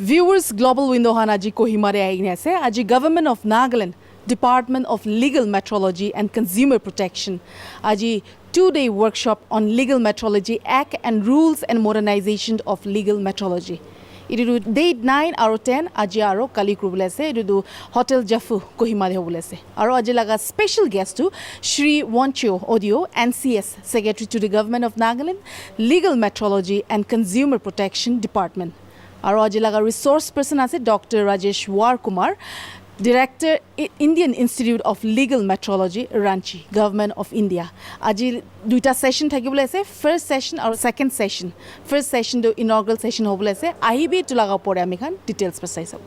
Viewers, Global Window Hanaji Kohimare Aignese, Aji Government of Nagaland, Department of Legal Metrology and Consumer Protection, Aji 2-day workshop on Legal Metrology Act and Rules and Modernization of Legal Metrology. Itu date 9 aro 10 aji aro kali krubule ase itu Hotel Jafu Kohimare hobule ase aro aji laga special guest to Shri Woncho Audio NCS Secretary to the Government of Nagaland Legal Metrology and Consumer Protection Department aro aji laga resource person ase Dr. Rajesh War Kumar Director Indian Institute of Legal Metrology Ranchi Government of India aji duita session thakibole ase first session or second session first session to inaugural session hobole ase ahibi to laga pore ami khan details pasai sab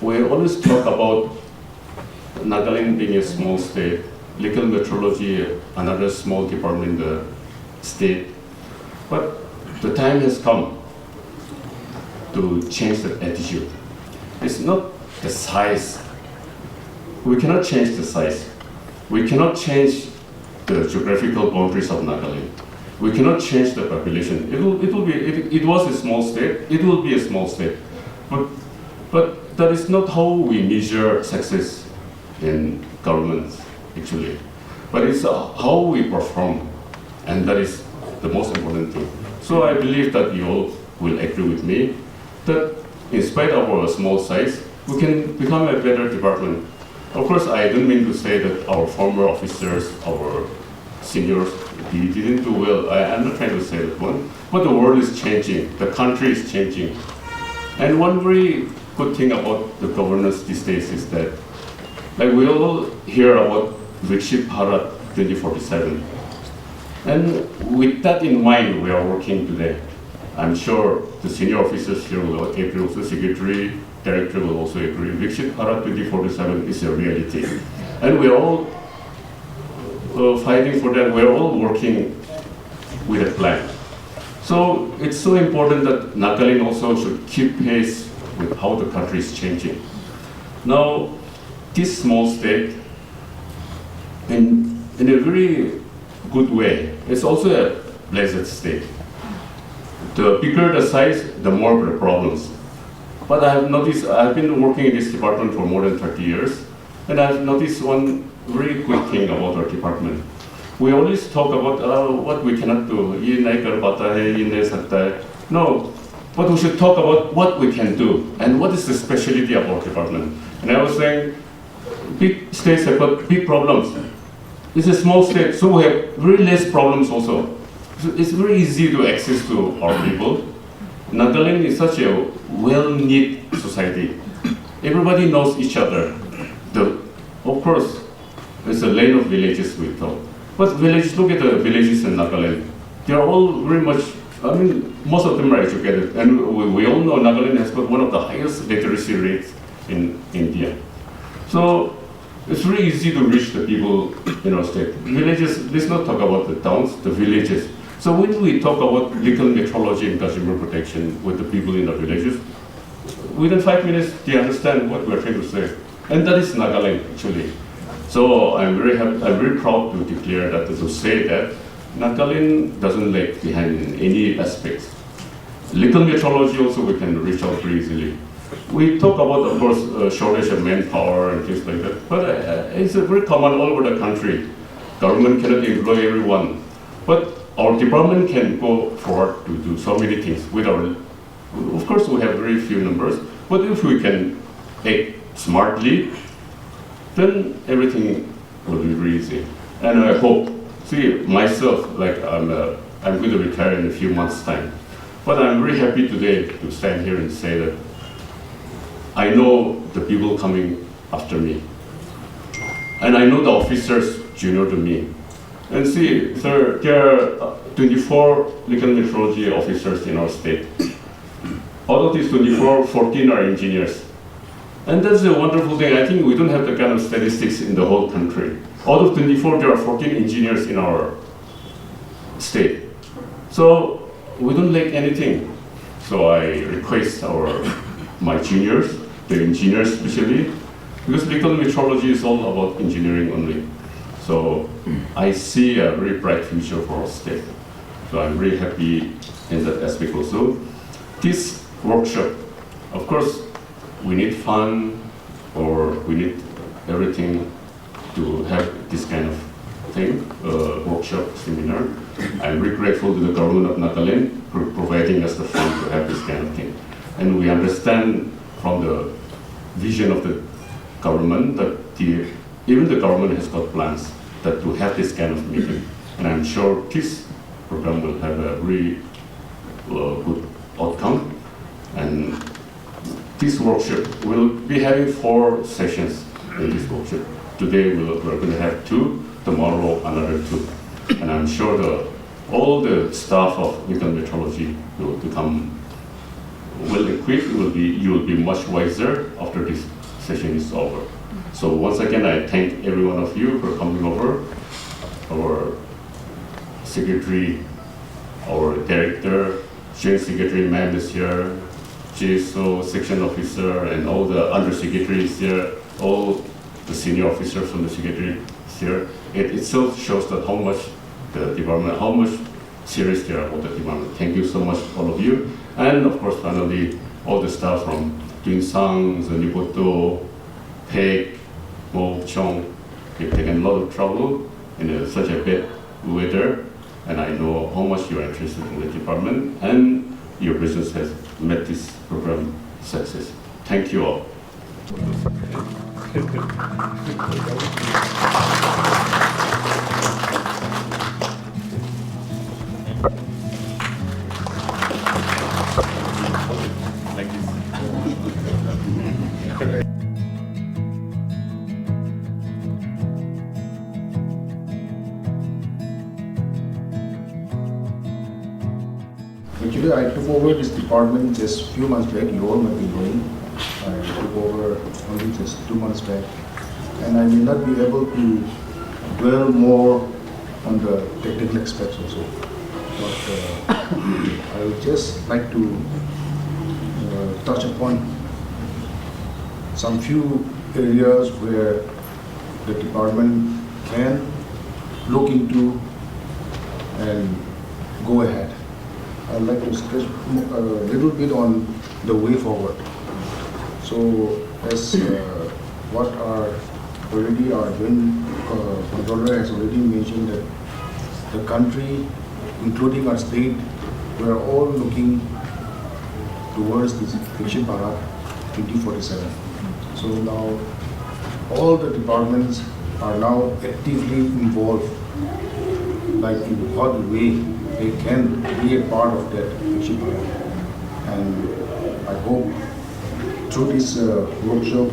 We always talk about Nagaland being a small state, legal metrology, another small department in the state. But the time has come to change the attitude. It's not the size. We cannot change the size. We cannot change the geographical boundaries of Nagaland. We cannot change the population. It was a small state. It will be a small state. But that is not how we measure success in governments, actually. But it's how we perform, and that is the most important thing. So I believe that you all will agree with me that in spite of our small size, we can become a better department. Of course, I don't mean to say that our former officers, our seniors, they didn't do well. I'm not trying to say that one. But the world is changing. The country is changing. And one very good thing about the governance these days is that, like we all hear about Viksit Bharat 2047. And with that in mind, we are working today. I'm sure the senior officers here will agree, also secretary, director will also agree. Viksit Bharat 2047 is a reality. And we're all fighting for that. We're all working with a plan. So it's so important that Nagaland also should keep pace with how the country is changing. Now, this small state, in a very good way, it's also a blessed state. The bigger the size, the more the problems. But I have noticed, I've been working in this department for more than 30 years, and I've noticed one very good thing about our department. We always talk about what we cannot do. No, but we should talk about what we can do and what is the specialty of our department. And I was saying, big states have got big problems. It's a small state, so we have very less problems also. So it's very easy to access to our people. Nagaland is such a well-knit society. Everybody knows each other. Of course, it's a lane of villages we talk. But villages, look at the villages in Nagaland. They are all very much, most of them are educated. And we all know Nagaland has got one of the highest literacy rates in India. So it's very easy to reach the people in our state. Villages, let's not talk about the towns, the villages. So when we talk about legal metrology and consumer protection with the people in the villages, within 5 minutes, they understand what we're trying to say. And that is Nagaland, actually. So I'm very happy, I'm very proud to declare that, to say that Nagaland doesn't lag behind in any aspects. Legal metrology also we can reach out very easily. We talk about, of course, shortage of manpower and things like that, but it's very common all over the country. Government cannot employ everyone, but our department can go forward to do so many things with our, of course we have very few numbers, but if we can act smartly, then everything will be very easy. And I hope, see myself, like I'm going to retire in a few months' time. But I'm very happy today to stand here and say that I know the people coming after me. And I know the officers junior to me. And see, there are 24 legal metrology officers in our state. Out of these 24, 14 are engineers. And that's a wonderful thing. I think we don't have the kind of statistics in the whole country. Out of 24, there are 14 engineers in our state. So we don't lack anything. So I request my juniors, the engineers especially, because legal metrology is all about engineering only. So I see a very bright future for our state. So I'm really happy in that aspect also. This workshop, of course, we need fun, or we need everything to have this kind of thing, workshop, seminar. I'm very grateful to the government of Nagaland for providing us the fund to have this kind of thing. And we understand from the vision of the government that even the government has got plans that to have this kind of meeting. And I'm sure this program will have a really good outcome. And this workshop will be having 4 sessions in this workshop. Today we're going to have 2, tomorrow another 2. And I'm sure all the staff of legal metrology will become well equipped. You will be much wiser after this session is over. So once again, I thank every one of you for coming over. Our secretary, our director, joint secretary ma'am is here, GSO, section officer, and all the undersecretaries here, all the senior officers from the secretary here. It itself shows that how much the department, how much serious they are about the department. Thank you so much, all of you. And of course, finally, all the staff from Duinsang, Zoniboto, Pek, Mo, Chong. You've taken a lot of trouble in such a bad weather, and I know how much you are interested in the department, and your business has made this program success. Thank you all. Like this. Actually, I took over this department just a few months back. You all might be knowing. I took over only just 2 months back. And I may not be able to dwell more on the technical aspects also. But I would just like to touch upon some few areas where the department can look into and go ahead. I'd like to stress a little bit on the way forward. So, as what our joint controller has already mentioned, that the country, including our state, we are all looking towards this Viksit Bharat 2047. So now, all the departments are now actively involved, like in what way they can be a part of that Viksit Bharat. And I hope through this workshop,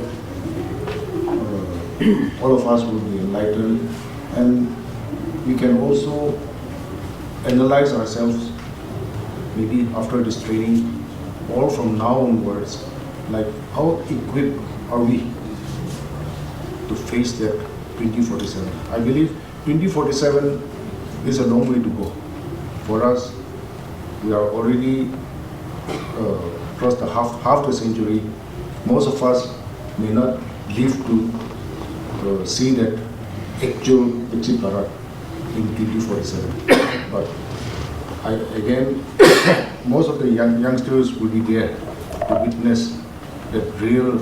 all of us will be enlightened, and we can also analyze ourselves, maybe after this training, all from now onwards, like how equipped are we to face that 2047. I believe 2047 is a long way to go. For us, we are already across the half the century. Most of us may not live to see that actual Viksit Bharat in 2047. But again, most of the youngsters will be there to witness that real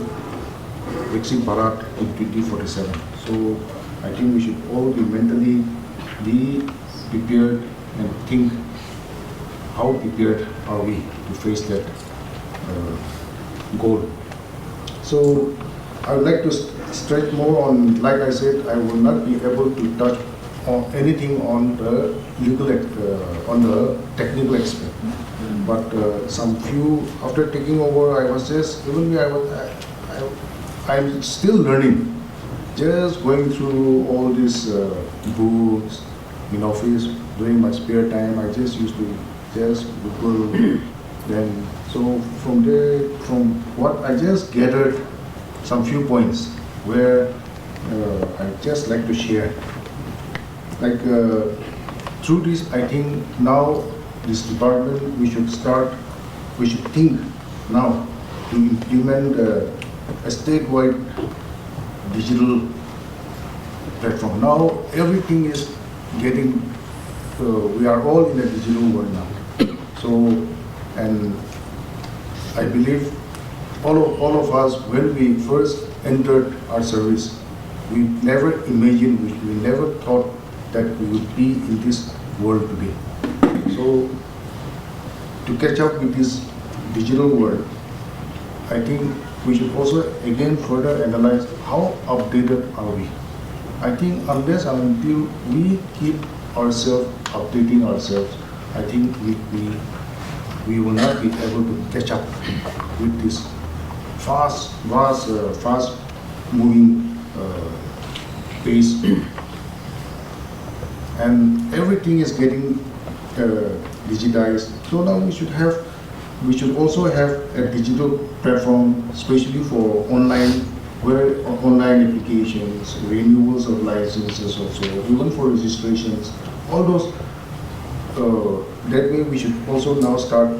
Viksit Bharat in 2047. So I think we should all be mentally be prepared and think how prepared are we to face that goal. So I would like to stretch more on, like I said, I will not be able to touch on anything on the legal, on the technical aspect. But some few, after taking over, I was just, even me, I'm still learning. Just going through all these books in office, during my spare time, I just used to just Google, then So from what I just gathered, some few points where I just like to share. Like through this, I think now this department we should think now to implement a statewide digital platform. Now everything is getting. We are all in a digital world now. So, and I believe all of us, when we first entered our service, we never imagined, we never thought that we would be in this world today. So, to catch up with this digital world, I think we should also again further analyze how updated are we. I think unless and until we keep ourselves updating ourselves, I think we will not be able to catch up with this fast moving pace, and everything is getting digitized. So now we should also have a digital platform, especially for online applications, renewals of licenses also, even for registrations, all those. That way we should also now start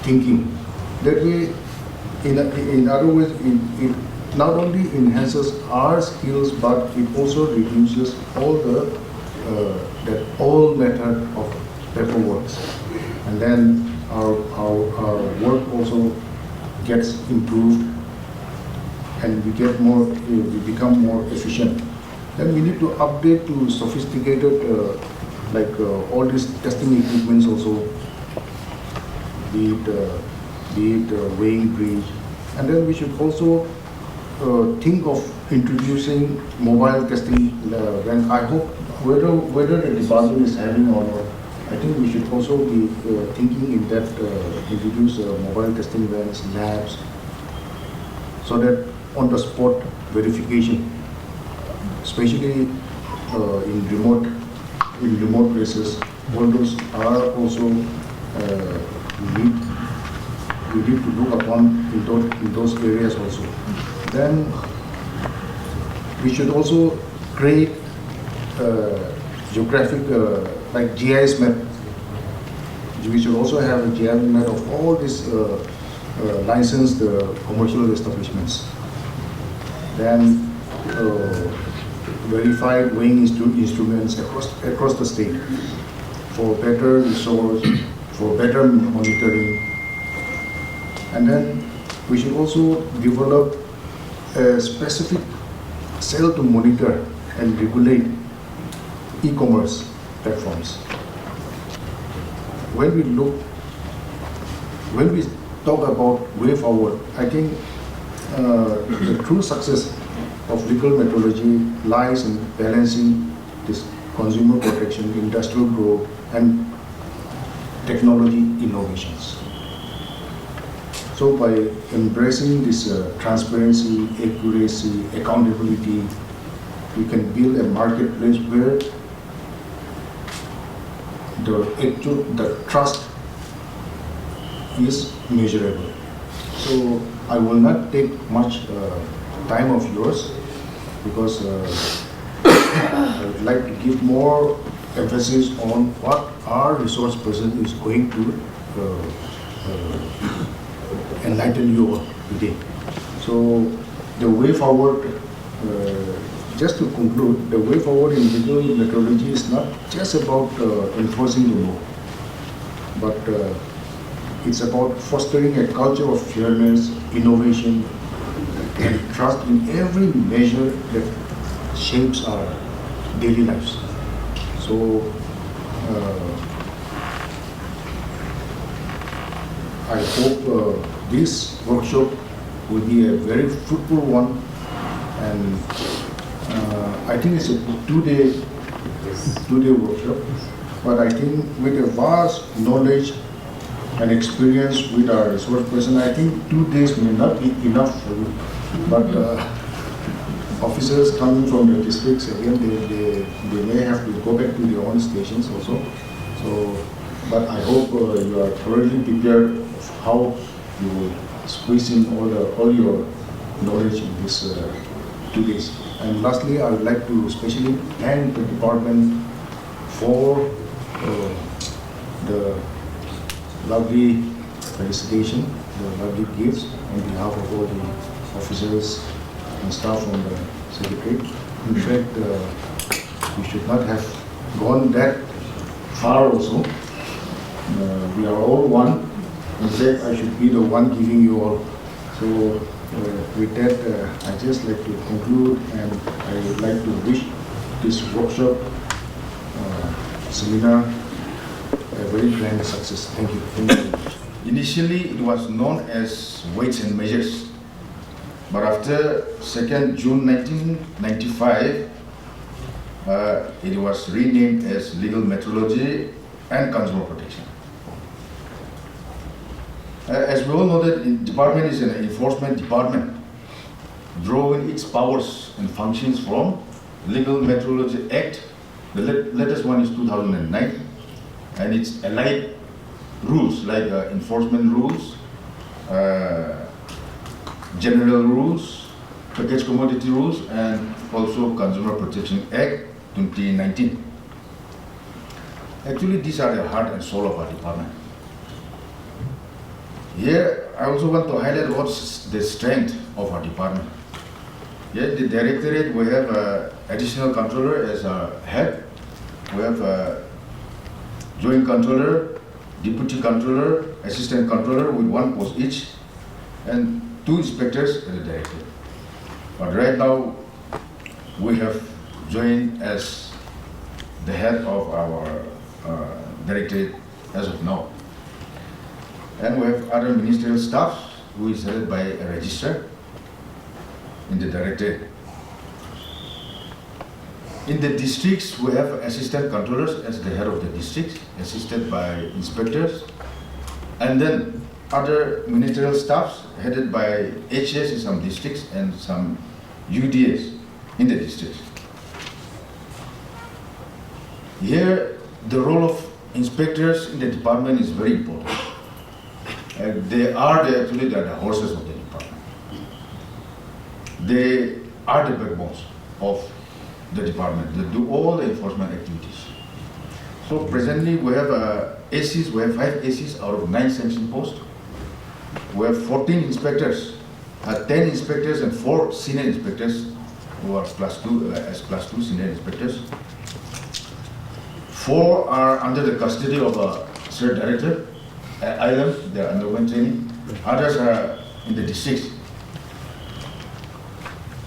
thinking. That way, in other words, it not only enhances our skills, but it also reduces all that old method of paperwork. And then our work also gets improved, and we become more efficient. Then we need to update to sophisticated, all these testing equipments also, be it weighing bridge. And then we should also think of introducing mobile testing. When I hope whether the department is having or not, I think we should also be thinking in that introduce mobile testing vans, labs, so that on the spot verification, especially in remote places, all those are also we need to look upon in those areas also. Then we should also create geographic like GIS map. We should also have a GIS map of all these licensed commercial establishments. Then verified weighing instruments across the state for better resource, for better monitoring. And then we should also develop a specific cell to monitor and regulate e-commerce platforms. When we talk about way forward, I think the true success of legal metrology lies in balancing this consumer protection, industrial growth, and technology innovations. So by embracing this transparency, accuracy, accountability, we can build a marketplace where the trust is measurable. So I will not take much time of yours, because I would like to give more emphasis on what our resource person is going to enlighten you on today. So the way forward, just to conclude, the way forward in legal metrology is not just about enforcing the law, but it's about fostering a culture of fairness, innovation, and trust in every measure that shapes our daily lives. So I hope this workshop will be a very fruitful one, and I think it's a two-day workshop, but I think with a vast knowledge and experience with our resource person, I think 2 days may not be enough for you. But officers coming from the districts, again, they may have to go back to their own stations also. So but I hope you are thoroughly prepared of how you will squeeze in all your knowledge in this 2 days. And lastly, I would like to especially thank the department for the lovely felicitation, the lovely gifts on behalf of all the officers and staff from the Secretariat. In fact, we should not have gone that far also. We are all one. In fact, I should be the one giving you all. So with that, I just like to conclude, and I would like to wish this workshop seminar a very grand success. Thank you. Thank you very much. Initially, it was known as Weights and Measures, but after 2nd June 1995, it was renamed as Legal Metrology and Consumer Protection. As we all know, that the department is an enforcement department, drawing its powers and functions from Legal Metrology Act. The latest one is 2009, and its allied rules like enforcement rules, general rules, package commodity rules, and also Consumer Protection Act 2019. Actually, these are the heart and soul of our department. Here, I also want to highlight what's the strength of our department. Here, the directorate, we have an additional controller as a head. We have a joint controller, deputy controller, assistant controller with one post each, and 2 inspectors as a directorate. But right now, we have joined as the head of our directorate as of now. And we have other ministerial staff who is headed by a registrar in the directorate. In the districts, we have assistant controllers as the head of the districts, assisted by inspectors, and then other ministerial staffs headed by HS in some districts and some UDS in the districts. Here, the role of inspectors in the department is very important. They are actually the horses of the department. They are the backbones of the department. They do all the enforcement activities. So presently we have ACs, we have 5 ACs out of 9 sanction posts. We have 14 inspectors, 10 inspectors and 4 senior inspectors who are class 2, as class 2 senior inspectors. 4 are under the custody of a third director. Island, they are undergoing training. Others are in the districts.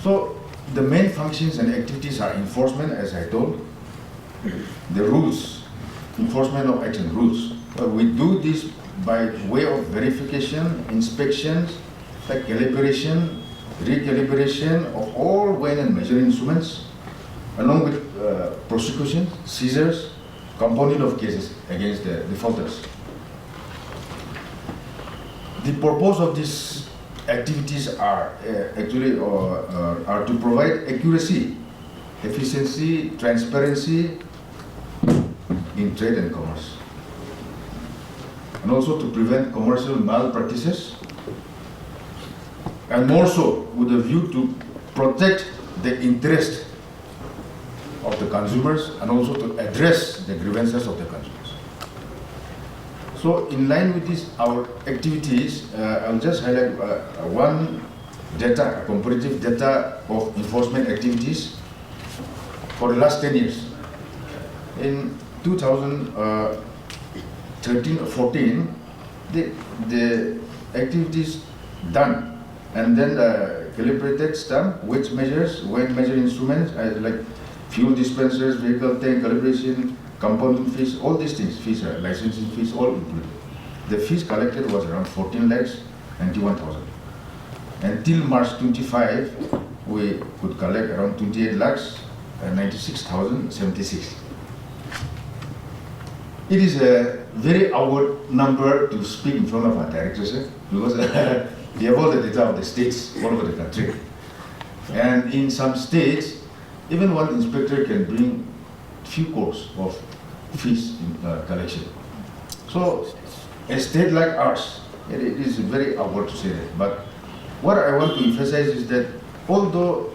So the main functions and activities are enforcement, as I told, the rules, enforcement of action rules. We do this by way of verification, inspections, like calibration, recalibration of all weighing and measuring instruments, along with prosecution, seizures, compounding of cases against the defaulters. The purpose of these activities are actually are to provide accuracy, efficiency, transparency in trade and commerce, and also to prevent commercial malpractices, and more so with a view to protect the interest of the consumers and also to address the grievances of the consumers. So in line with this, our activities, I'll just highlight one data, comparative data of enforcement activities for the last 10 years. In 2013-14, the activities done and then calibrated stamp, weight measures, weight measuring instruments, like fuel dispensers, vehicle tank calibration, compounding fees, all these things, fees, licensing fees, all included. The fees collected was around 14,91,000. Until March 25, we could collect around 28,96,076. It is a very awkward number to speak in front of our directors, because we have all the data of the states all over the country. And in some states, even one inspector can bring few crores of fees in collection. So a state like ours, it is very awkward to say that. But what I want to emphasize is that although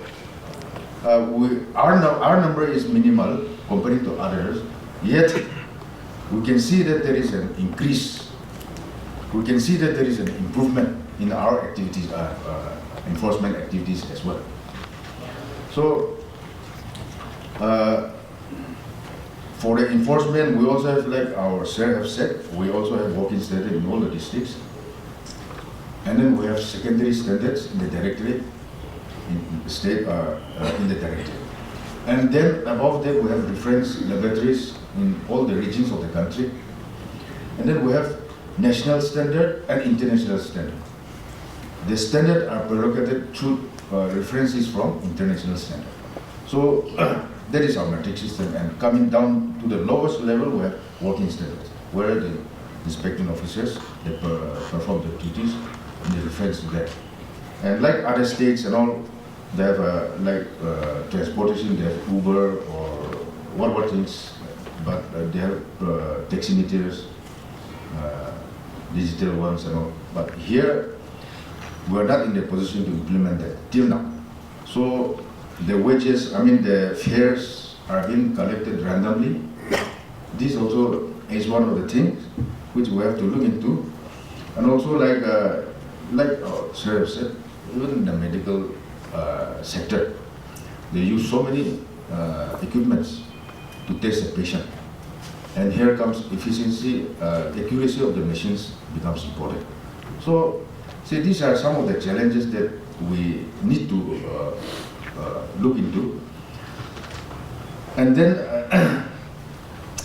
our number is minimal compared to others, yet we can see that there is an increase. We can see that there is an improvement in our activities, enforcement activities as well. So, for the enforcement, we also have, like our sir have said, we also have working standards in all the districts. And then we have secondary standards in the directorate, in the state, in the directorate. And then above that, we have reference laboratories in all the regions of the country. And then we have national standard and international standard. The standard are prolongated through references from international standard. So that is our metric system. And coming down to the lowest level, we have working standards, where the inspecting officers they perform their duties in the reference to that. And like other states and all, they have transportation, they have Uber or what things, but they have taximeters, digital ones and all. But here, we are not in the position to implement that till now. So the wages, the fares are being collected randomly. This also is one of the things which we have to look into. And also like Sir said, even in the medical sector, they use so many equipments to test a patient. And here comes efficiency, accuracy of the machines becomes important. So, see, these are some of the challenges that we need to look into. And then,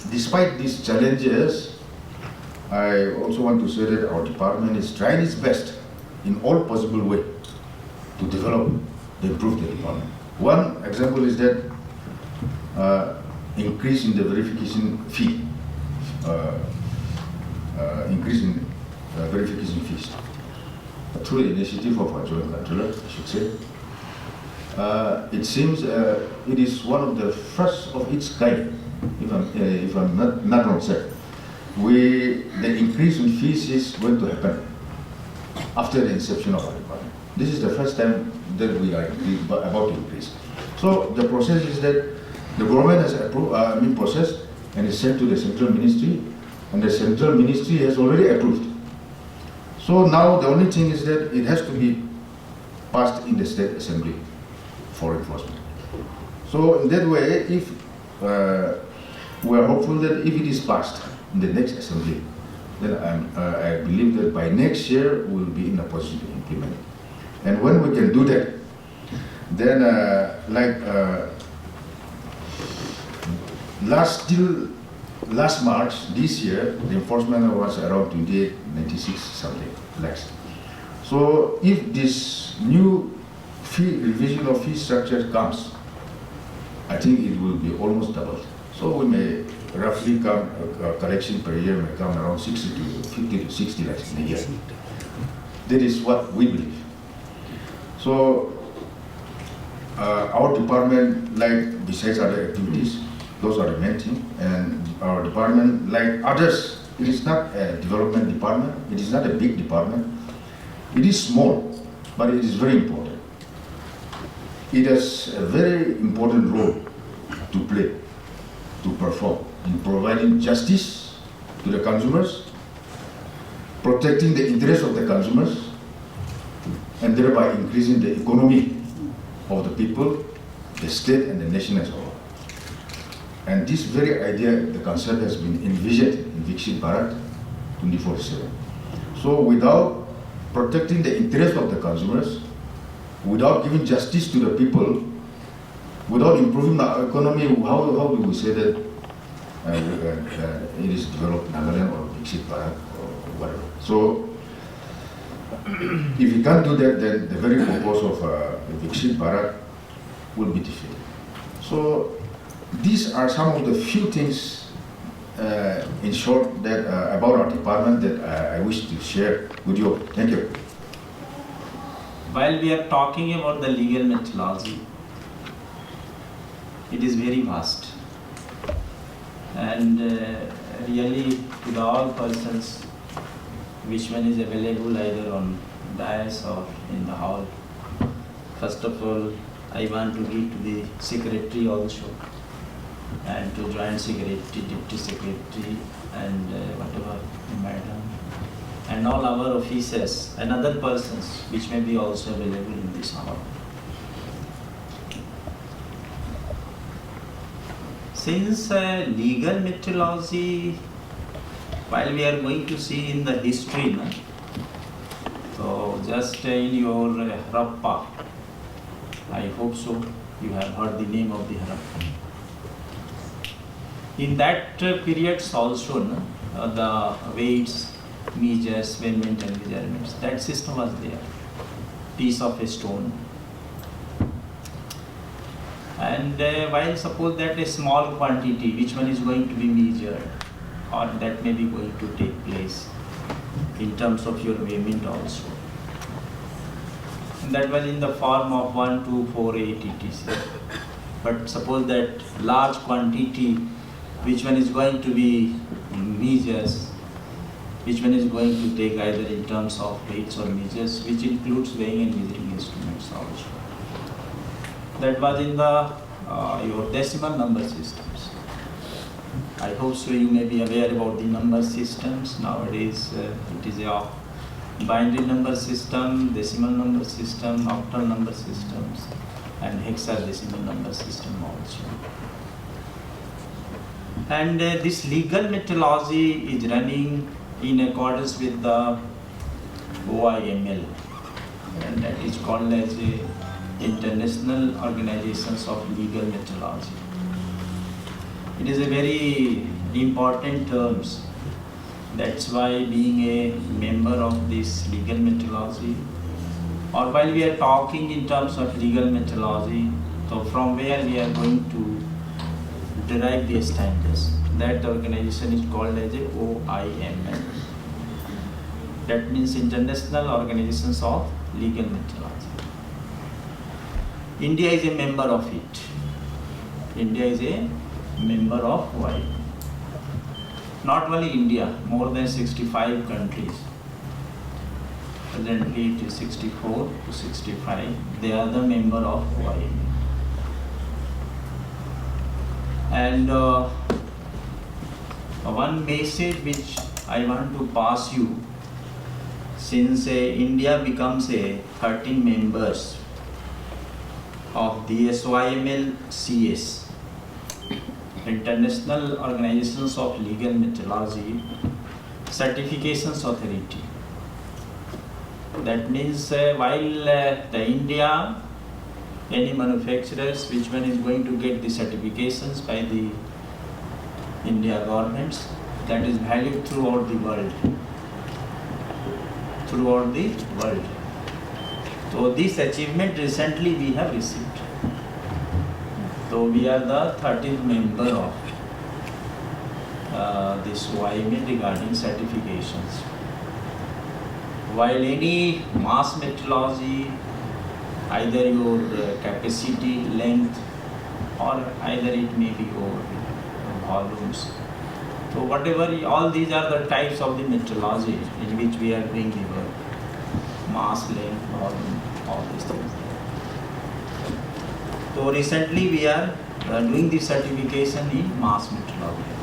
despite these challenges, I also want to say that our department is trying its best in all possible way to develop, to improve the department. One example is that increase in the verification fee, increase in verification fees. Through the initiative of our joint controller, I should say. It seems it is one of the first of its kind, if I'm not wrong, sir. The increase in fees is going to happen after the inception of our department. This is the first time that we are about to increase. So the process is that the government has approved, processed and is sent to the central ministry, and the central ministry has already approved. So now the only thing is that it has to be passed in the state assembly for enforcement. So in that way, if we are hopeful that if it is passed in the next assembly, then I believe that by next year we'll be in a position to implement it. And when we can do that, then last March this year, the enforcement was around 2896 something lakhs. So if this new revision of fee structure comes, I think it will be almost doubled. So we may roughly come, collection per year may come around 50 to 60 lakhs in a year. That is what we believe. So our department, besides other activities, those are the main thing. And our department, like others, it is not a development department. It is not a big department. It is small, but it is very important. It has a very important role to play, to perform in providing justice to the consumers, protecting the interests of the consumers, and thereby increasing the economy of the people, the state, and the nation as a whole. And this very idea, the concept has been envisioned in Viksit Bharat 24/7. So without protecting the interest of the consumers, without giving justice to the people, without improving the economy, how do we say that it is developed Nagaland or Viksit Bharat or whatever? So if we can't do that, then the very purpose of Viksit Bharat will be defeated. So these are some of the few things, in short, that about our department that I wish to share with you. Thank you. While we are talking about the legal methodology, it is very vast. And really to the all persons, which one is available either on dais or in the hall. First of all, I want to give to the secretary also, and to joint secretary, deputy secretary, and whatever, madam, and all our officers and other persons which may be also available in this hall. Since legal metrology, while we are going to see in the history, no? So just in your Harappa, I hope so, you have heard the name of the Harappa. In that periods also, no? The weights, measures, measurement and measurements, that system was there. Piece of a stone. And while suppose that a small quantity, which one is going to be measured, or that may be going to take place in terms of your weighment also. And that was in the form of 1, 2, 4, 8 etc. But suppose that large quantity, which one is going to be measures, which one is going to take either in terms of weights or measures, which includes weighing and measuring instruments also. That was in the your decimal number systems. I hope so you may be aware about the number systems. Nowadays it is a binary number system, decimal number system, octal number systems, and hexadecimal number system also. And this legal metrology is running in accordance with the OIML, and that is called as a International Organizations of Legal Metrology. It is a very important terms. That's why being a member of this legal metrology, or while we are talking in terms of legal metrology, so from where we are going to derive the standards. That organization is called as a OIML. That means International Organizations of Legal Metrology. India is a member of it. India is a member of OIML. Not only India, more than 65 countries. Presently it is 64 to 65. They are the member of OIML. And one message which I want to pass you, since India becomes a 13 members of the SOIML CS, International Organizations of Legal Metrology Certifications Authority. That means while the India, any manufacturers which one is going to get the certifications by the India governments, that is valid throughout the world. Throughout the world. So this achievement recently we have received. So we are the 13th member of this OIML regarding certifications. While any mass metrology, either your capacity, length, or either it may be your volumes. So whatever, all these are the types of the metrology in which we are doing the work. Mass, length, volume, all these things. So recently we are doing the certification in mass metrology.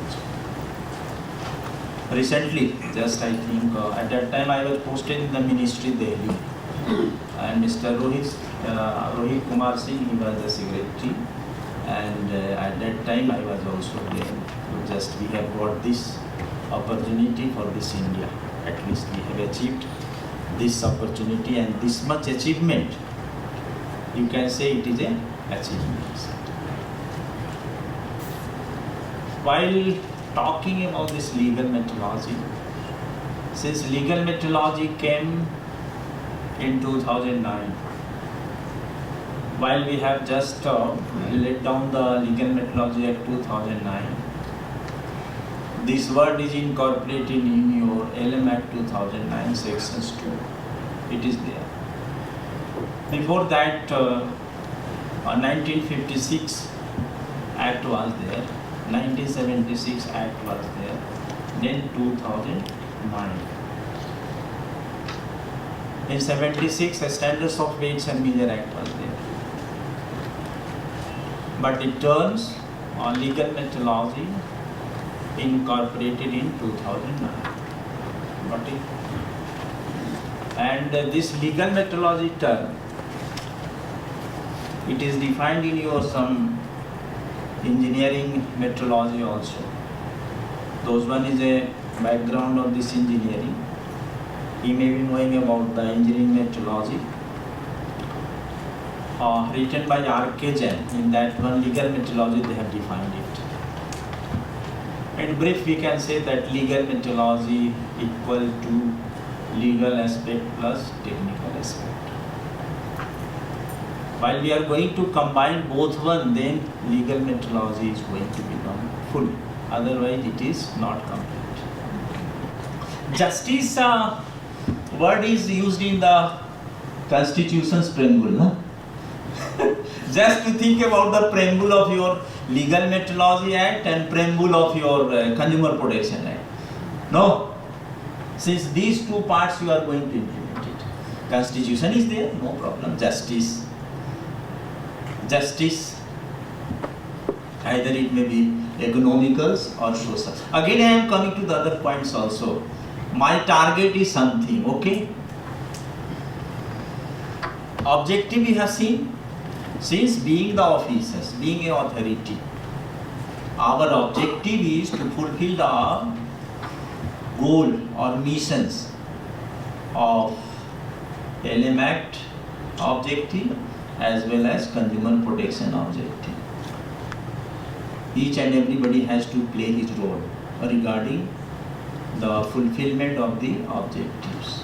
Recently, just I think at that time I was posted in the ministry Delhi, and Mr. Rohit Kumar Singh, he was the secretary, and at that time I was also there. So just we have got this opportunity for this India. At least we have achieved this opportunity, and this much achievement, you can say it is an achievement. While talking about this legal metrology, since legal metrology came in 2009, while we have just laid down the legal metrology Act 2009, this word is incorporated in your LM Act 2009 sections 2. It is there. Before that, 1956 Act was there, 1976 Act was there, then 2009. In 76, a Standards of Weights and Measure Act was there. But it turns on legal metrology incorporated in 2009. Got it? And this legal metrology term, it is defined in your some engineering metrology also. Those one is a background of this engineering. He may be knowing about the engineering metrology. Written by Arkejan. In that one legal metrology they have defined it. In brief, we can say that legal metrology equal to legal aspect plus technical aspect. While we are going to combine both one, then legal metrology is going to become full. Otherwise, it is not complete. Justice word is used in the Constitution's preamble. No? Just to think about the preamble of your Legal Metrology Act and preamble of your Consumer Protection Act. No. Since these two parts you are going to implement it. Constitution is there, no problem. Justice. Justice. Either it may be economicals or social. Again I am coming to the other points also. My target is something, okay? Objective we have seen. Since being the officers, being a authority, our objective is to fulfill the goal or missions of LM Act objective as well as consumer protection objective. Each and everybody has to play his role regarding the fulfillment of the objectives.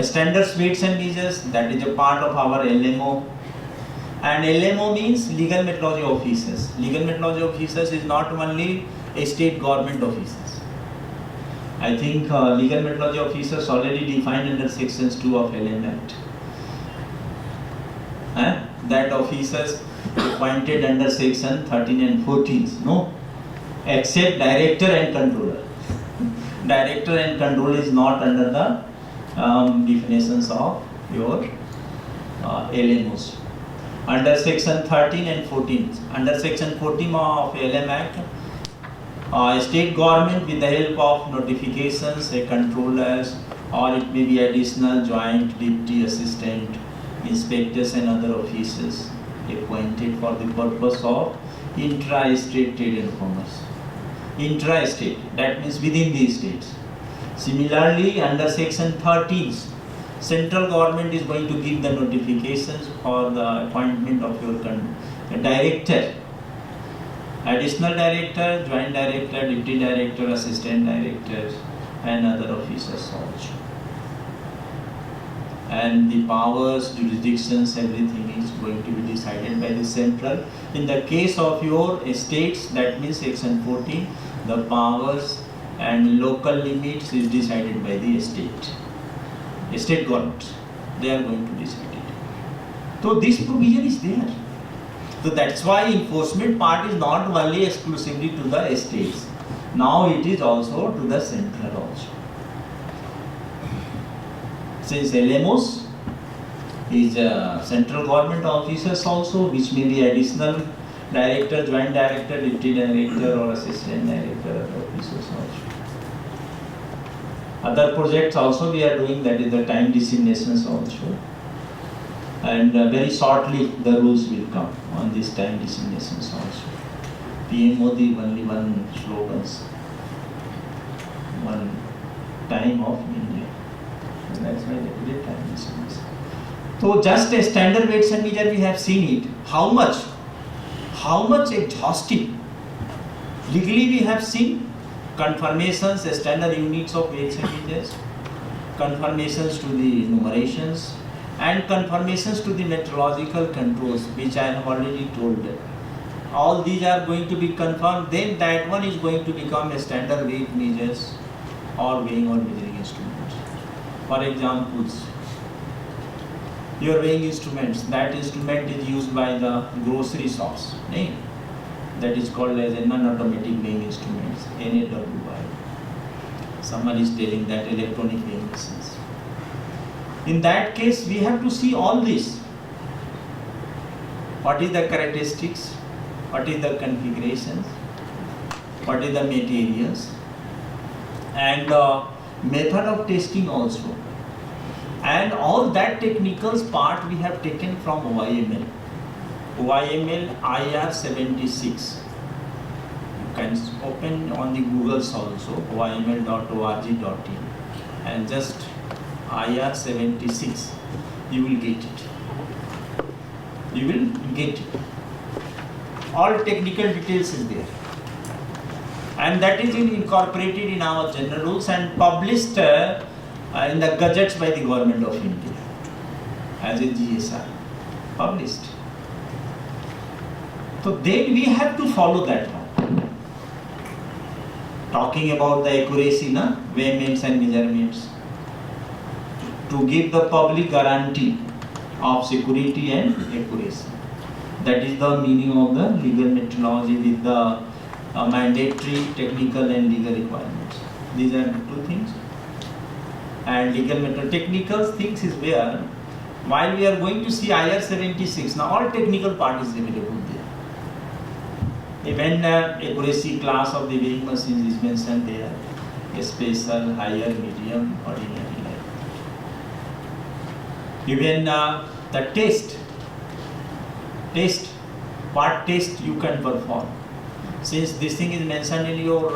Standards, weights and measures, that is a part of our LMO. And LMO means legal metrology officers. Legal metrology officers is not only a state government officers. I think legal metrology officers already defined under sections 2 of LM Act. That officers appointed under section 13 and 14, no? Except director and controller. Director and controller is not under the definitions of your LMOs. Under section 13 and 14, under section 14 of LM Act, state government with the help of notifications, controllers, or it may be additional joint deputy assistant, inspectors and other officers appointed for the purpose of intra-state trade and commerce. Intra-state, that means within the states. Similarly, under section 13, central government is going to give the notifications for the appointment of your director, additional director, joint director, deputy director, assistant director, and other officers also. And the powers, jurisdictions, everything is going to be decided by the central. In the case of your states, that means section 14, the powers and local limits is decided by the state government. They are going to decide it. So this provision is there. So that's why enforcement part is not only exclusively to the states. Now it is also to the central also. Since LMOs is central government officers also, which may be additional director, joint director, deputy director or assistant director officers also. Other projects also we are doing, that is the time designations also. And very shortly the rules will come on this time designations also. PM Modi only one slogans, one time of India. And that's why they did time designation. So just a standard weights and measure we have seen it. How much exhaustive. Legally we have seen confirmations, standard units of weights and measures, confirmations to the numerations, and confirmations to the metrological controls, which I have already told. All these are going to be confirmed, then that one is going to become a standard weight measures or weighing or measuring instruments. For examples, your weighing instruments, that instrument is used by the grocery shops. that is called as a non-automatic weighing instruments, NAWI. Someone is telling that electronic weighing machines. In that case, we have to see all this. What is the characteristics? What is the configurations? What is the materials? And method of testing also. And all that technical part we have taken from OIML. OIML IR 76. You can open on the Google's also, oiml.org.in, and just IR 76. You will get it. You will get it. All technical details is there. And that is incorporated in our general rules and published in the gazettes by the Government of India as a GSR, published. So then we have to follow that now. Talking about the accuracy, weighments and measurements, to give the public guarantee of security and accuracy. That is the meaning of the legal metrology with the mandatory technical and legal requirements. These are the two things. And legal metrology, technical things is where, while we are going to see IR 76, now all technical part is available there. Even accuracy class of the weighing machines is mentioned there, a special, higher, medium, ordinary, like that. Even the test, what test you can perform. Since this thing is mentioned in your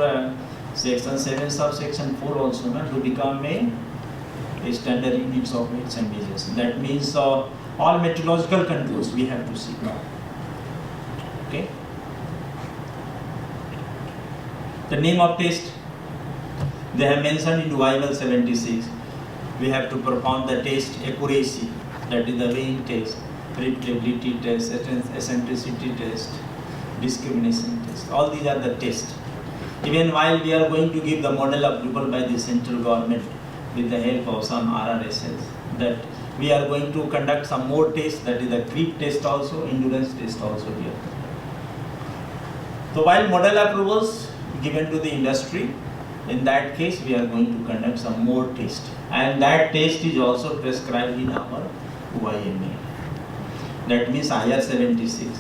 section 7 subsection 4 also, to become a standard units of weights and measures. That means all metrological controls we have to see now. Okay. The name of test they have mentioned in OIML 76. We have to perform the test accuracy, that is the weighing test, repeatability test, eccentricity test, discrimination test. All these are the tests. Even while we are going to give the model approval by the central government with the help of some RRSs, that we are going to conduct some more tests, that is the creep test also, endurance test also here. So while model approvals given to the industry, in that case we are going to conduct some more tests, and that test is also prescribed in our OIMA. That means IR 76.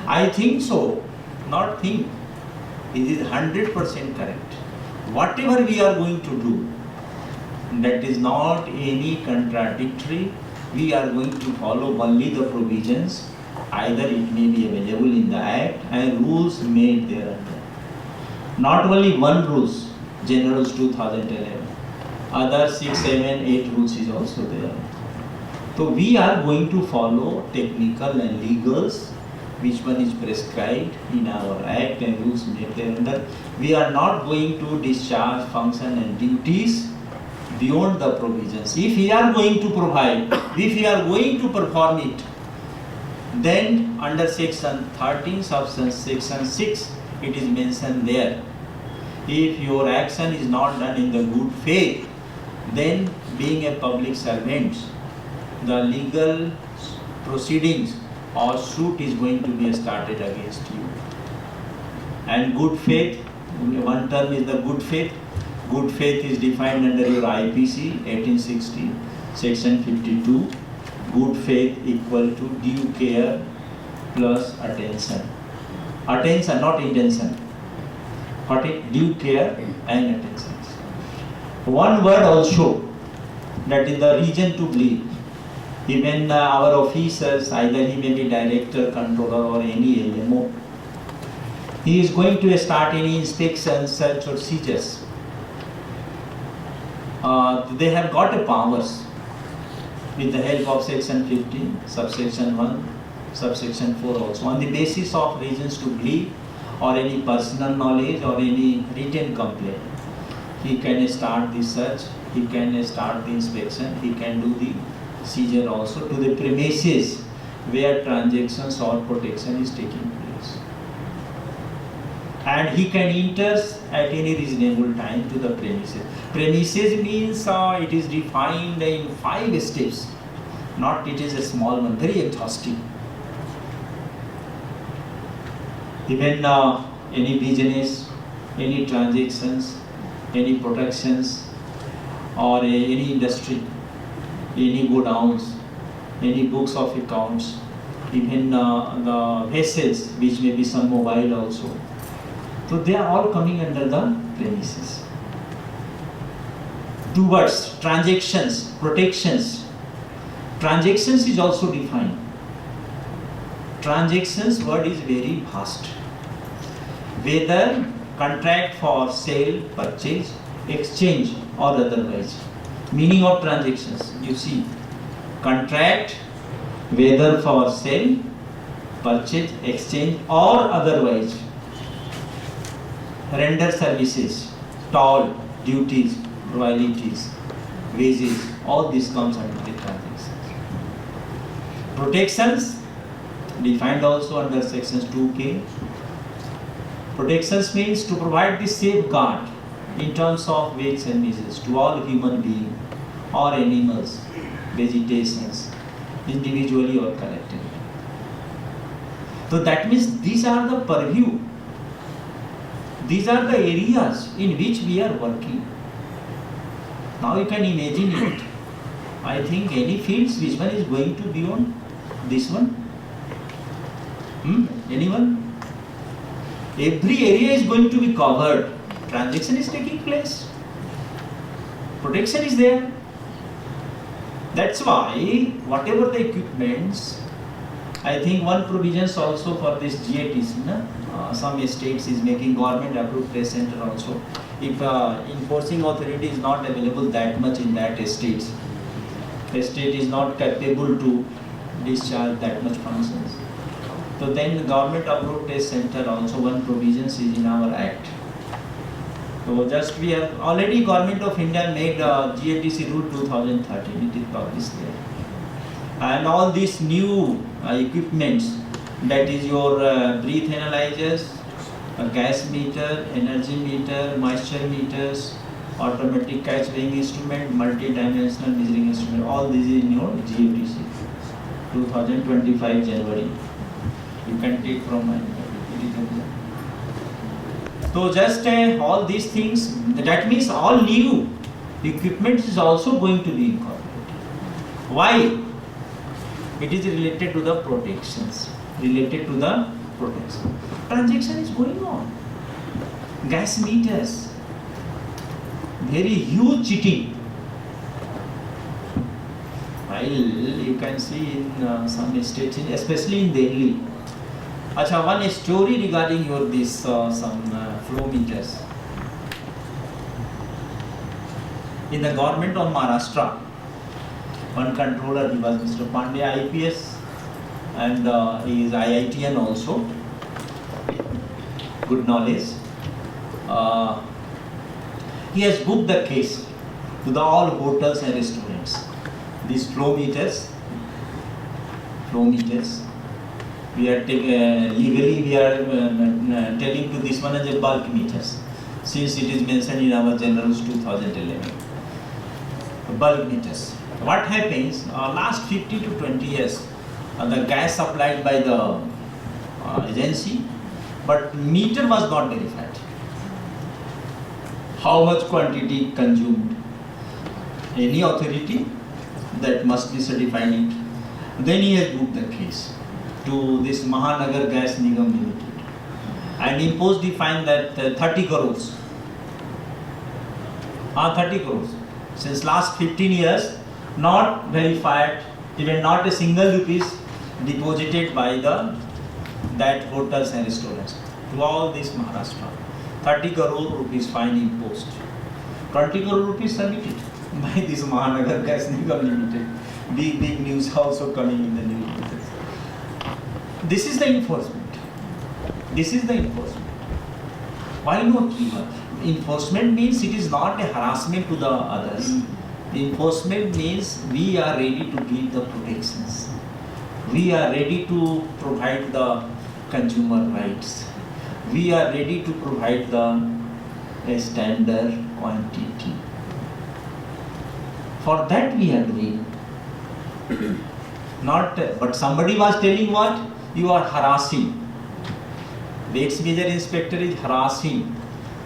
I think so, not think. It is 100% correct. Whatever we are going to do, that is not any contradictory. We are going to follow only the provisions. Either it may be available in the Act and rules made thereunder. Not only one rules, General Rules 2011. Other 6, 7, 8 rules is also there. So we are going to follow technical and legals, which one is prescribed in our Act and rules made thereunder. We are not going to discharge function and duties beyond the provisions. If we are going to provide, if we are going to perform it, then under section 13 subsection section 6 it is mentioned there. If your action is not done in the good faith, then being a public servant, the legal proceedings or suit is going to be started against you. And good faith, one term is the good faith. Good faith is defined under your IPC 1860, section 52. Good faith equal to due care plus attention. Attention, not intention. What is due care and attention. One word also, that is the reason to believe. Even our officers, either he may be director, controller or any LMO, he is going to start any inspection, search or seizures. They have got a powers with the help of section 15, subsection 1, subsection 4 also. On the basis of reasons to believe or any personal knowledge or any written complaint, he can start the search, he can start the inspection, he can do the seizure also to the premises where transactions or protection is taking place. And he can enter at any reasonable time to the premises. Premises means it is defined in 5 steps, not it is a small one, very exhaustive. Even any business, any transactions, any protections, or any industry, any godowns, any books of accounts, even the vessels, which may be some mobile also. So they are all coming under the premises. Two words, transactions, protections. Transactions is also defined. Transactions word is very vast. Whether contract for sale, purchase, exchange or otherwise. Meaning of transactions, you see, contract, whether for sale, purchase, exchange or otherwise. Render services, toll, duties, royalties, wages, all this comes under the transactions. Protections, defined also under sections 2K. Protections means to provide the safeguard in terms of weights and measures to all human beings or animals, vegetations, individually or collectively. So that means these are the purview. These are the areas in which we are working. Now you can imagine it. I think any fields, which one is going to be on this one? Anyone? Every area is going to be covered. Transaction is taking place. Protection is there. That's why whatever the equipments, I think one provisions also for this GATC, some states is making government approved test center also. If enforcing authority is not available that much in that state, the state is not capable to discharge that much functions. So then the government approved test center also one provisions is in our act. So just we have already Government of India made GATC rule 2013, it is published there. And all these new equipments, that is your breath analyzers, gas meter, energy meter, moisture meters, automatic catch weighing instrument, multi-dimensional measuring instrument, all these is in your GATC 2025 January. You can take from my. So just all these things, that means all new equipment is also going to be incorporated. Why? It is related to the protections. Related to the protection. Transaction is going on. Gas meters. Very huge cheating. While you can see in some states, especially in Delhi. Acha, one story regarding your this some flow meters. In the government of Maharashtra, one controller, he was Mr. Pandey, IPS, and he is IITN also. Good knowledge. He has booked the case to the all hotels and restaurants. These flow meters, we are legally we are telling to this one as a bulk meters, since it is mentioned in our General Rules 2011. Bulk meters. What happens? Last 50 to 20 years, the gas supplied by the agency, but meter was not verified. How much quantity consumed? Any authority that must be certifying it. Then he has booked the case to this Mahanagar Gas Nigam Limited and imposed the fine that 30 crores. 30 crores. Since last 15 years, not verified, even not a single rupees deposited by that hotels and restaurants. To all this Maharashtra, 30 crore rupees fine imposed. 20 crore rupees submitted by this Mahanagar Gas Nigam Limited. Big news also coming in the news. This is the enforcement. Why not even? Enforcement means it is not a harassment to the others. Enforcement means we are ready to give the protections. We are ready to provide the consumer rights. We are ready to provide the standard quantity. For that we are doing. Not, but somebody was telling what? You are harassing. Weights measure inspector is harassing.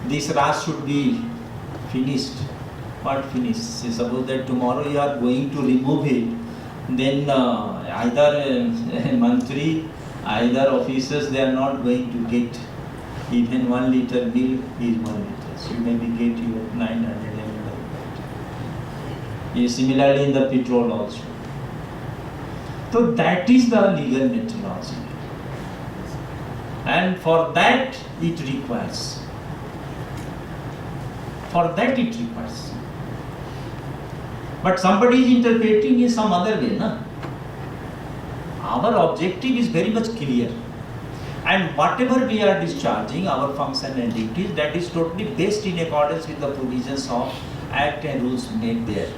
This RAS should be finished. What finished? Say, suppose that tomorrow you are going to remove it, then either monthly, either officers, they are not going to get even 1 liter milk is 1 liter. So you maybe get your 900 ml. Similarly in the petrol also. So that is the legal metrology. And for that it requires. But somebody is interpreting in some other way, na? Our objective is very much clear. And whatever we are discharging, our function and duties, that is totally based in accordance with the provisions of Act and rules made there.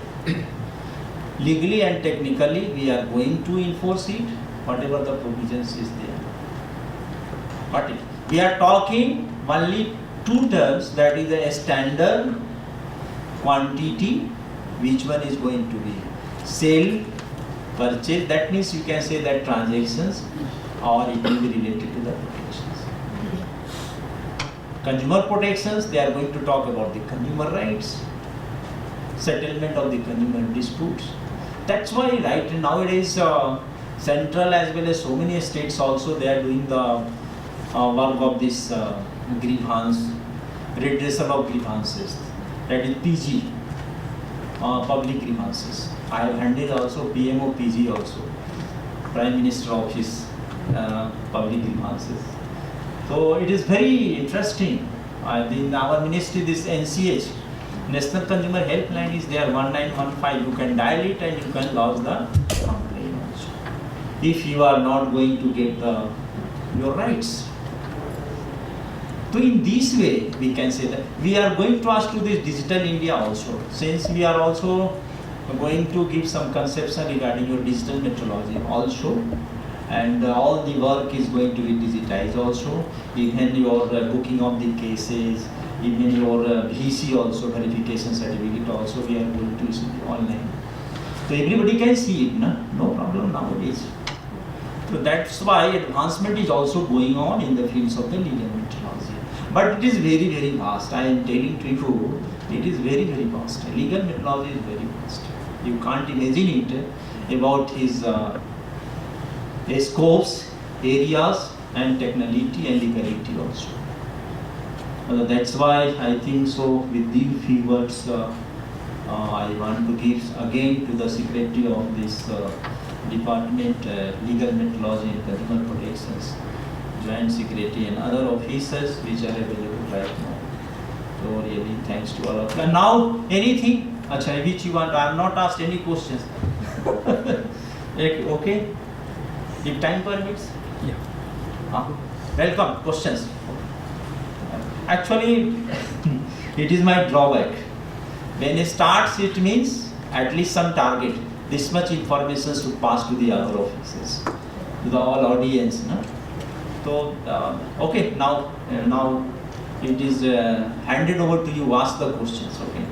Legally and technically, we are going to enforce it, whatever the provisions is there. But we are talking only two terms, that is a standard quantity, which one is going to be sale, purchase, that means you can say that transactions, or it will be related to the protections. Consumer protections, they are going to talk about the consumer rights, settlement of the consumer disputes. That's why right nowadays central as well as so many states also, they are doing the work of this grievance, redressal of grievances, that is PG, public grievances. I have handled also PMO PG also, Prime Minister Office, public grievances. So it is very interesting. In our ministry, this NCH, National Consumer Helpline, is there, 1915. You can dial it and you can lodge the complaint also, if you are not going to get your rights. So in this way, we can say that we are going to ask to this Digital India also, since we are also going to give some conception regarding your digital metrology also, and all the work is going to be digitized also, even your booking of the cases, even your VC also, verification certificate also, we are going to issue online. So everybody can see it, no problem nowadays. So that's why advancement is also going on in the fields of the legal metrology. But it is very, very vast. I am telling to you, it is very, very vast. Legal metrology is very vast. You can't imagine it about his scopes, areas, and technicality and legality also. That's why I think so. With these few words, I want to give again to the Secretary of this Department, Legal Metrology and Consumer Protections, Joint Secretary and other officers which are available right now. So really thanks to all of you. And now anything which you want, I have not asked any questions. Okay? If time permits? Yeah. Welcome, questions. Actually, it is my drawback. When it starts, it means at least some target. This much information should pass to the other officers, to the all audience. No? So, okay, now it is handed over to you. Ask the questions. Okay.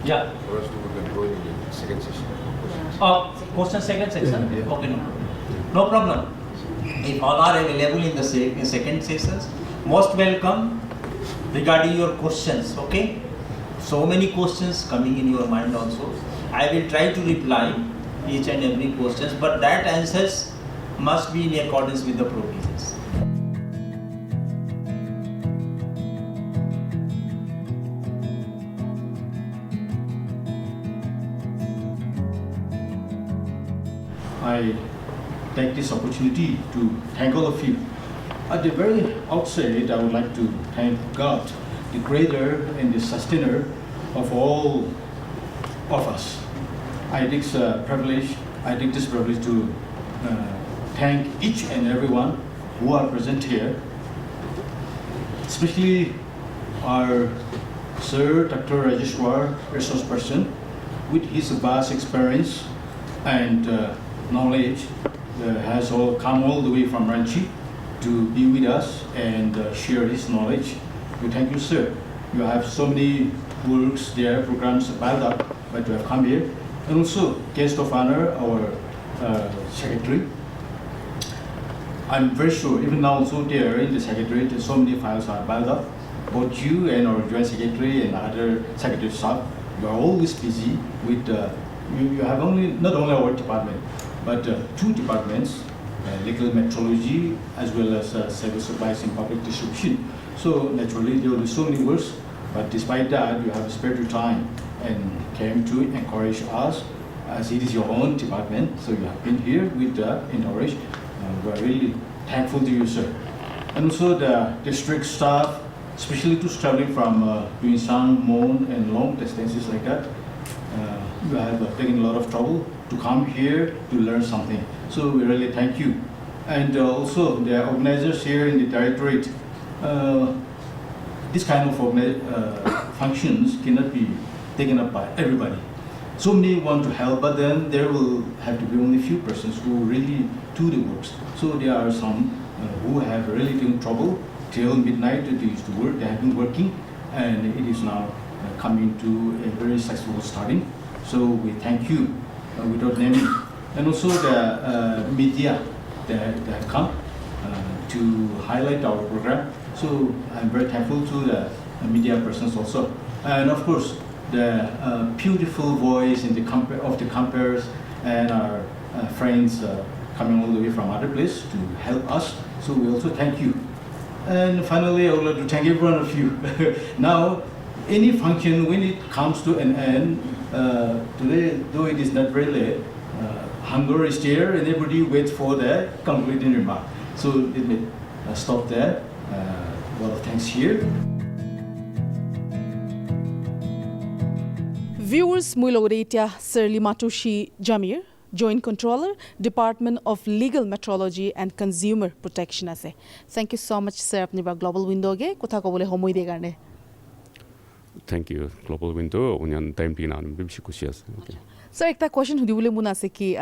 Yeah. First, we can go in the second session. Question second section. Yeah. Okay, no problem. If all are available in the second sessions, most welcome regarding your questions. Okay. So many questions coming in your mind also. I will try to reply each and every questions, but that answers must be in accordance with the provisions. I take this opportunity to thank all of you. At the very outset, I would like to thank God, the creator and the sustainer of all of us. I take this privilege to thank each and everyone who are present here, especially our Sir Dr. Rajeshwar, resource person, with his vast experience and knowledge, has come all the way from Ranchi to be with us and share his knowledge. We thank you, sir. You have so many works there, programs piled up, but you have come here. And also, guest of honor, our secretary. I'm very sure, even now also there in the Secretariat, so many files are piled up. Both you and our Joint Secretary and other Secretary staff, you are always busy with, you have not only our department, but 2 departments, legal metrology as well as service supplies and public distribution. So naturally there will be so many works, but despite that, you have spared your time and came to encourage us as it is your own department. So you have been here with encourage. We are really thankful to you, sir. And also the district staff, especially those traveling from Yunsang, Mon, and long distances like that. You have taken a lot of trouble to come here to learn something. So we really thank you. And also the organizers here in the Directorate, this kind of functions cannot be taken up by everybody. So many want to help, but then there will have to be only few persons who really do the works. So there are some who have really taken trouble till midnight. They used to work. They have been working, and it is now coming to a very successful starting. So we thank you without naming, and also the media that have come to highlight our program. So I'm very thankful to the media persons also, and of course the beautiful voice in the of the compares and our friends coming all the way from other places to help us. So we also thank you. And finally, I would like to thank every one of you. Now, any function, when it comes to an end, today, though it is not very late, hunger is there and everybody waits for the concluding remark. So let me stop there. A lot of thanks here. Viewers, mui logoretia Sir Limatushi Jamir, Joint Controller, Department of Legal Metrology and Consumer Protection ase. Thank you so much, sir. Apni ba Global Window ge kotha kobole homoi de garne. Thank you, Global Window. Union time tina bishi kushi ase. Sir, ekta question hudibule mun ase ki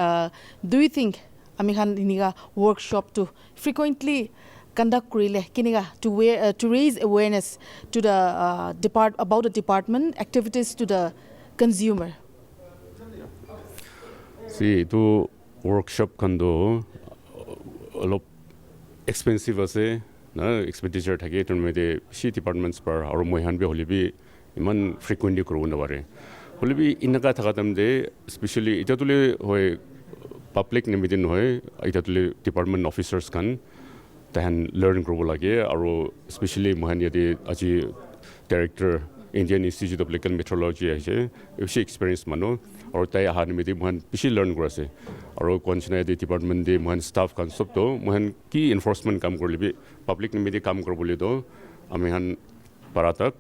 do you think ami khan iniga workshop to frequently conduct kurile kiniga to raise awareness to the about the department activities to the consumer? See, to workshop kando a lot expensive ase na expenditure thake to me she departments par aru moihan be holibi iman frequently kuru na bare holibi inaga thakatam de especially itatule hoy public nimidin hoy itatule department officers kan tahan learn kuru lage aru especially mohan yadi aji director Indian Institute of Legal Metrology aise she experience mano aru tai ahan midi mohan pishi learn kurase aru konchna de department de mohan staff kan sob to mohan ki enforcement kam korlibi public nimidi kam korbole do ami han paratak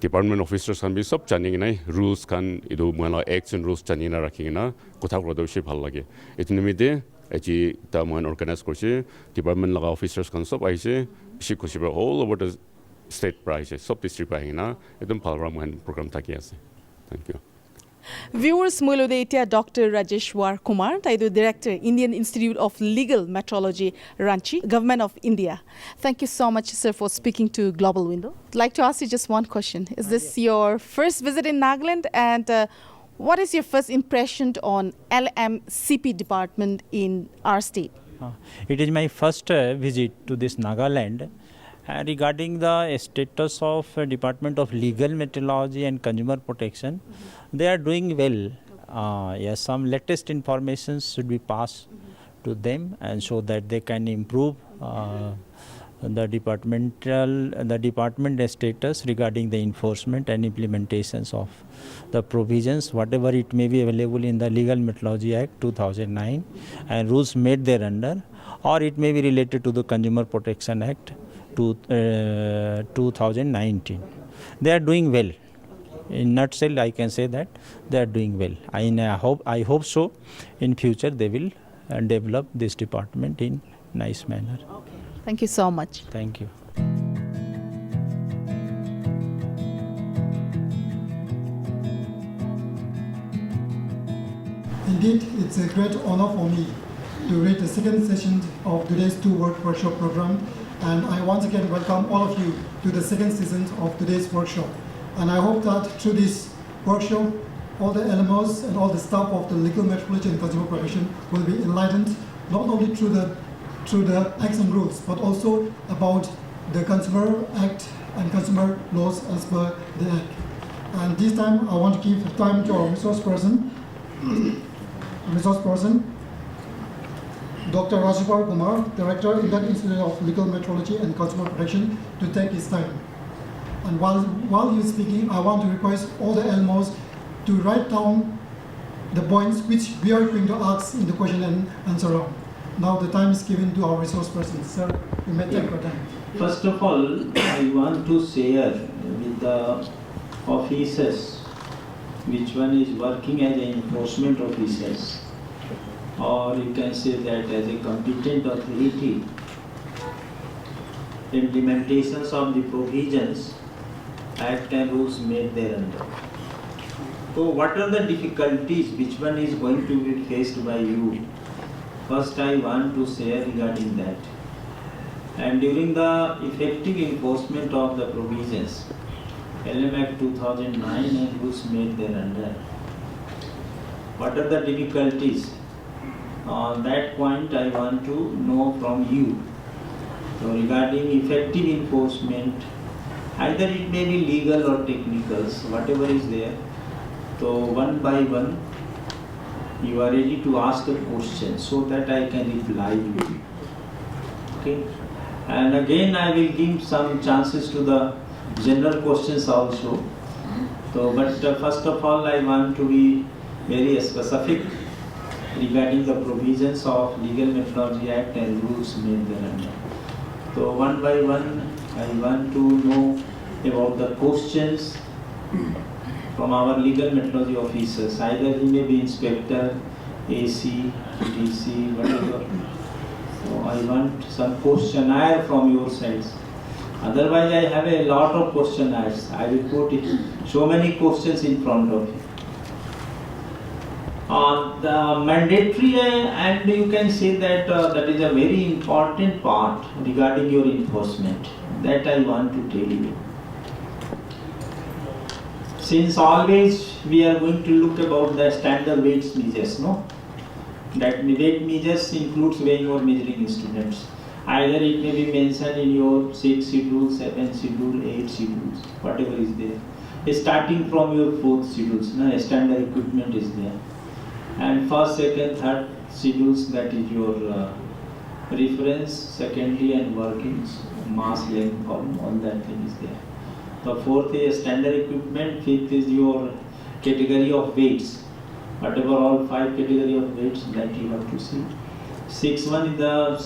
department officers kan bi sob chani nai rules kan idu mohan acts and rules chani na rakhi na kotha kordo she bhal lage etnimide aji ta mohan organize korse department laga officers kan sob aise pishi kosiba all over the state prices sub district na edum palram program thaki ase. Thank you. Viewers, Mulodetia Dr. Rajeshwar Kumar, Taidu Director, Indian Institute of Legal Metrology, Ranchi, Government of India. Thank you so much, sir, for speaking to Global Window. I'd like to ask you just one question. Is this your first visit in Nagaland? And what is your first impression on LMCP department in our state? It is my first visit to this Nagaland. Regarding the status of Department of Legal Metrology and Consumer Protection, they are doing well. Yes, some latest information should be passed to them, and so that they can improve the department status regarding the enforcement and implementations of the provisions, whatever it may be available in the Legal Metrology Act 2009 and rules made thereunder, or it may be related to the Consumer Protection Act 2019. They are doing well. In nutshell, I can say that they are doing well. I hope so. In future, they will develop this department in nice manner. Okay. Thank you so much. Thank you. Indeed, it's a great honor for me to read the second session of today's workshop program. And I once again welcome all of you to the second season of today's workshop. And I hope that through this workshop, all the LMOs and all the staff of the legal metrology and consumer protection will be enlightened, not only through the through the acts and rules, but also about the Consumer Act and consumer laws as per the Act. And this time I want to give time to our resource person, Dr. Rajapal Kumar, Director, Indian Institute of Legal Metrology and Consumer Protection, to take his time. And while he is speaking, I want to request all the LMOs to write down the points which we are going to ask in the question and answer round. Now the time is given to our resource person. Sir, you may take your time. First of all, I want to share with the officers which one is working as an enforcement officers, or you can say that as a competent authority, implementations of the provisions, act and rules made thereunder. So what are the difficulties which one is going to be faced by you? First I want to share regarding that. And during the effective enforcement of the provisions, LM Act 2009 and rules made thereunder, what are the difficulties? On that point I want to know from you. So regarding effective enforcement, either it may be legal or technicals, whatever is there. So one by one, you are ready to ask a question so that I can reply you. Okay. And again I will give some chances to the general questions also. So, but first of all I want to be very specific regarding the provisions of Legal Metrology Act and rules made thereunder. So one by one I want to know about the questions from our legal metrology officers. Either he may be inspector, AC, DC, whatever. So I want some questionnaire from your sides. Otherwise I have a lot of questionnaires. I will put so many questions in front of you. The mandatory and you can say that that is a very important part regarding your enforcement. That I want to tell you. Since always we are going to look about the standard weights measures, no? That weight measures includes weighing or measuring instruments. Either it may be mentioned in your 6 schedule, 7 schedule, 8 schedules, whatever is there. Starting from your 4th schedules, no? Standard equipment is there. And first, second, third schedules, that is your reference, secondary and workings, mass, length, column, all that thing is there. The 4th is standard equipment, 5th is your category of weights. Whatever all 5 category of weights that you have to see. 6th one is the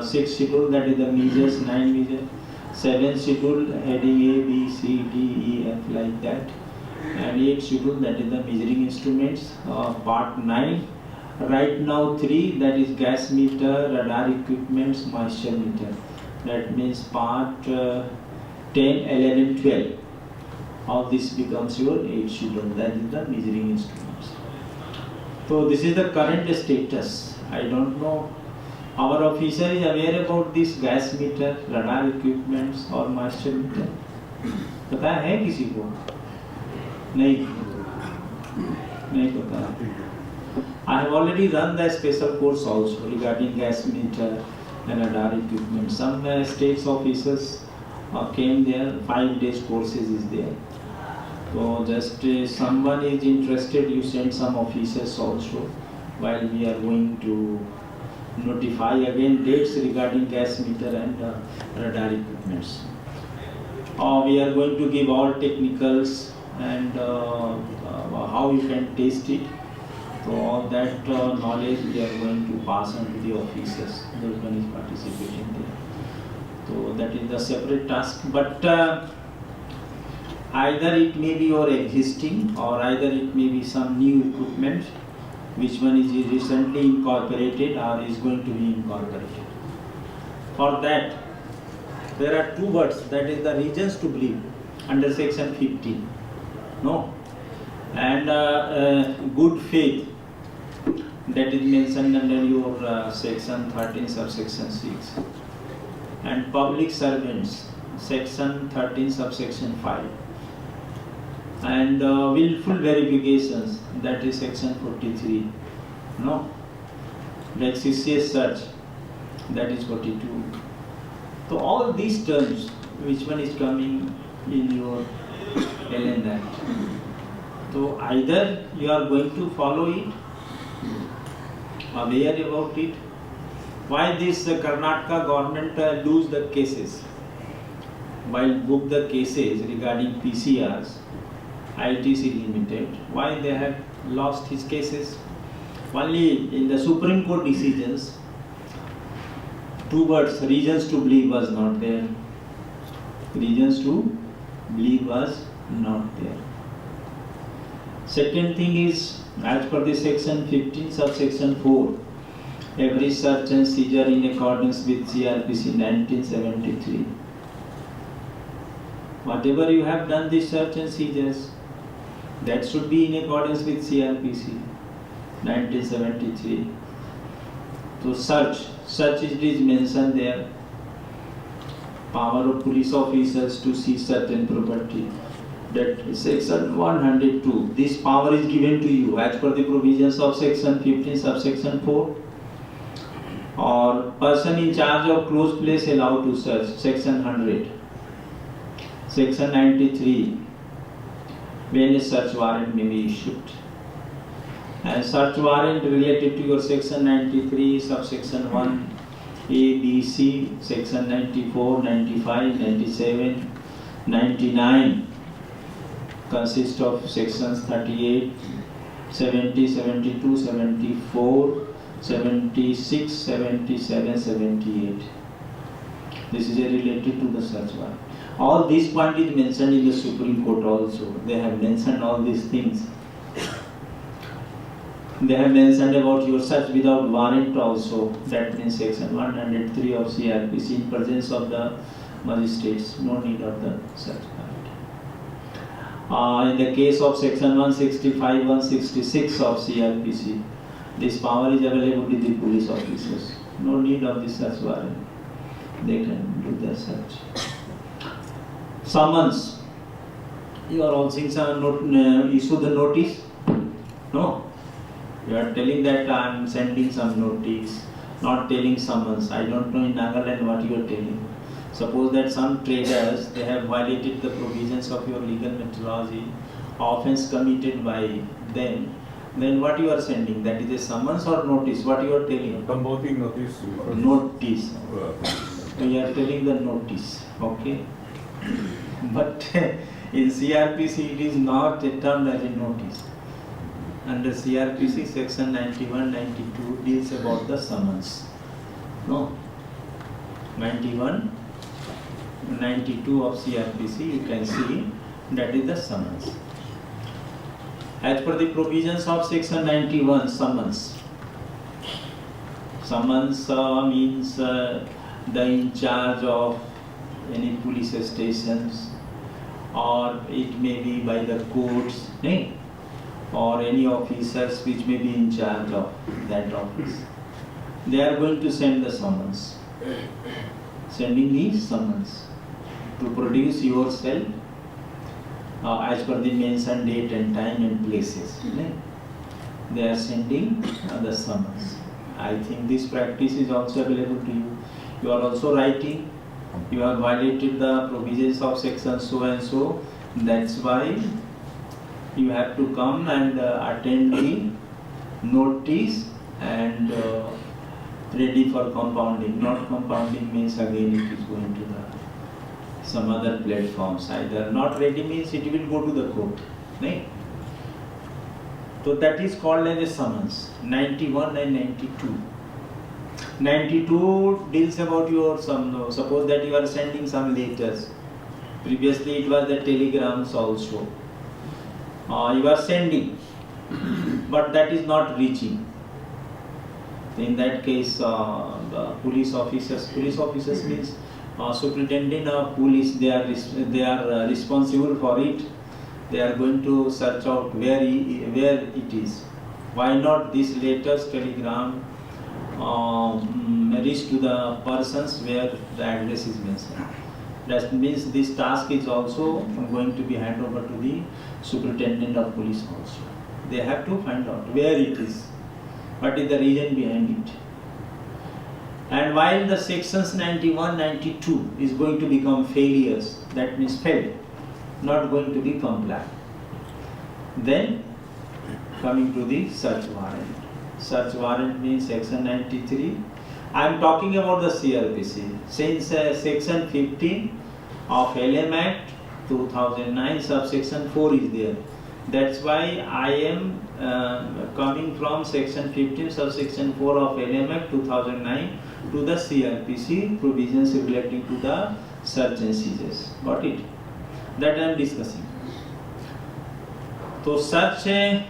6th schedule, that is the measures, 9 measures. 7th schedule, heading A, B, C, D, E, F, like that. And 8th schedule, that is the measuring instruments, part 9. Right now 3, that is gas meter, radar equipments, moisture meter. That means part 10, 11, 12. All this becomes your 8th schedule, that is the measuring instruments. So this is the current status. I don't know, our officer is aware about this gas meter, radar equipments or moisture meter? पता है किसी को? नहीं पता. I have already run the special course also regarding gas meter and radar equipment. Some states officers came there, 5 days courses is there. So just someone is interested, you send some officers also, while we are going to notify again dates regarding gas meter and radar equipments. We are going to give all technicals and how you can test it. So all that knowledge we are going to pass on to the officers. Those one is participating there. So that is the separate task. But either it may be your existing or either it may be some new equipment which one is recently incorporated or is going to be incorporated. For that, there are 2 words, that is the reasons to believe under section 15. No? And good faith, that is mentioned under your section 13 subsection 6. And public servants, section 13 subsection 5. And willful verifications, that is section 43. No? Vexatious search, that is 42. So all these terms, which one is coming in your LN Act? So either you are going to follow it, aware about it. Why this Karnataka government lose the cases? While book the cases regarding PCRs, ITC Limited, why they have lost his cases? Only in the Supreme Court decisions, two words, reasons to believe was not there. Reasons to believe was not there. Second thing is, as per the section 15 subsection 4, every search and seizure in accordance with CRPC 1973. Whatever you have done this search and seizures, that should be in accordance with CRPC 1973. So search is mentioned there. Power of police officers to seize certain property. That is section 102. This power is given to you as per the provisions of section 15 subsection 4. Or person in charge of closed place allowed to search, section 100. Section 93, when a search warrant may be issued. And search warrant related to your section 93, subsection 1, A, B, C, section 94, 95, 97, 99 consists of sections 38, 70, 72, 74, 76, 77, 78. This is related to the search warrant. All this point is mentioned in the Supreme Court also. They have mentioned all these things. They have mentioned about your search without warrant also. That means section 103 of CRPC in presence of the magistrates. No need of the search warrant. In the case of section 165, 166 of CRPC, this power is available with the police officers. No need of the search warrant. They can do the search. Summons. You are also issue the notice? No. You are telling that I am sending some notice, not telling summons. I don't know in Nagaland what you are telling. Suppose that some traders, they have violated the provisions of your legal metrology, offense committed by them, then what you are sending? That is a summons or notice? What you are telling? Promoting notice. Notice. We are telling the notice. Okay. But in CRPC it is not termed as a notice. Under CRPC section 91, 92 deals about the summons. No. 91, 92 of CRPC you can see that is the summons. As per the provisions of section 91, summons. Summons means the in charge of any police stations, or it may be by the courts, or any officers which may be in charge of that office. They are going to send the summons. Sending the summons to produce yourself as per the mentioned date and time and places. They are sending the summons. I think this practice is also available to you. You are also writing, you have violated the provisions of section so and so. That's why you have to come and attend the notice and ready for compounding. Not compounding means again it is going to the some other platforms. Either not ready means it will go to the court. Right? So that is called as a summons. 91 and 92. 92 deals about your some. Suppose that you are sending some letters. Previously it was the telegrams also. You are sending, but that is not reaching. In that case, police officers means superintendent of police. They are responsible for it. They are going to search out where it is. Why not this latest telegram reach to the persons where the address is mentioned? That means this task is also going to be handed over to the superintendent of police also. They have to find out where it is, what is the reason behind it. And while the sections 91, 92 is going to become failures, that means failed, not going to be compliant. Then coming to the search warrant. Search warrant means section 93. I am talking about the CRPC. Since section 15 of LM Act 2009 subsection 4 is there. That's why I am coming from section 15 subsection 4 of LM Act 2009 to the CRPC provisions relating to the search and seizures. Got it? That I am discussing. So search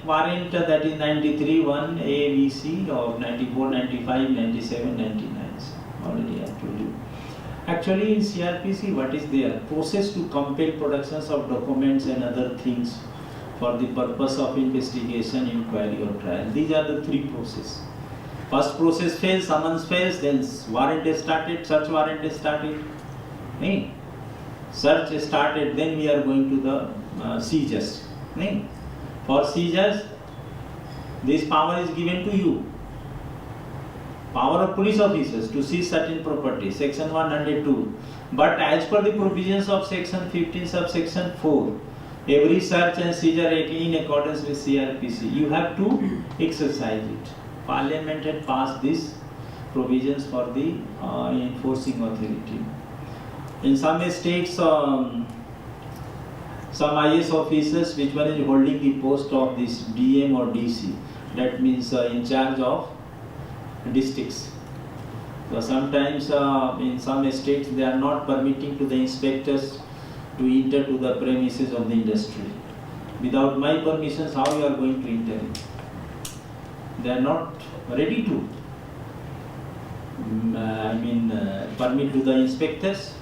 warrant, that is 93, 1, A, B, C, or 94, 95, 97, 99. Already I told you. Actually in CRPC what is there? Process to compel productions of documents and other things for the purpose of investigation, inquiry or trial. These are the three processes. First process fails, summons fails, then warrant is started, search warrant is started. Nee? Search is started, then we are going to the seizures. Nee? For seizures, this power is given to you. Power of police officers to seize certain property, section 102. But as per the provisions of section 15 subsection 4, every search and seizure in accordance with CRPC, you have to exercise it. Parliament had passed these provisions for the enforcing authority. In some states, some IS officers, which one is holding the post of this DM or DC, that means in charge of districts. So sometimes in some states they are not permitting to the inspectors to enter to the premises of the industry. Without my permissions, how you are going to enter it? They are not ready to permit to the inspectors.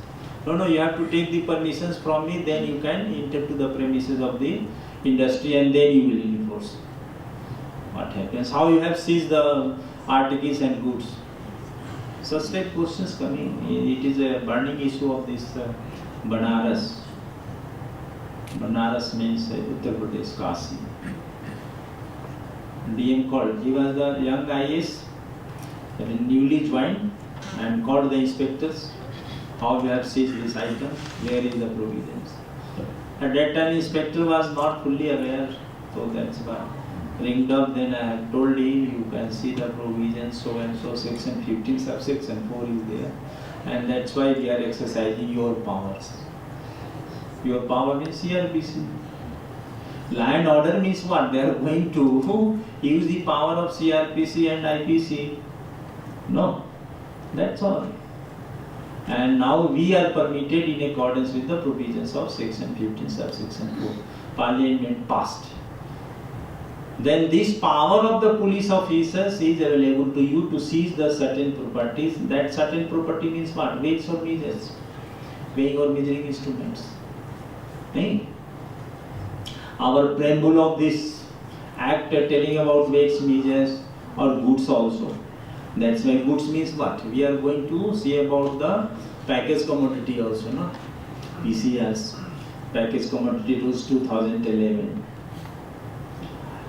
No, you have to take the permissions from me, then you can enter to the premises of the industry and then you will enforce. What happens? How you have seized the articles and goods? Such type questions coming. It is a burning issue of this Banaras. Banaras means Uttar Pradesh, Kasi. DM called. He was the young IS, newly joined, and called the inspectors. How we have seized this item? Where is the provisions? At that time, inspector was not fully aware, so that's why ringed up. Then I have told him, you can see the provisions, so and so, section 15 subsection 4 is there, and that's why we are exercising your powers. Your power means CRPC. Law and order means what? They are going to use the power of CRPC and IPC. No, that's all. And now we are permitted in accordance with the provisions of section 15 subsection 4. Parliament passed. Then this power of the police officers is available to you to seize the certain properties. That certain property means what? Weights or measures? Weighing or measuring instruments. Hey? Our preamble of this act telling about weights, measures or goods also. That's why goods means what? We are going to see about the package commodity also, no? PCRs, Package Commodity Rules 2011.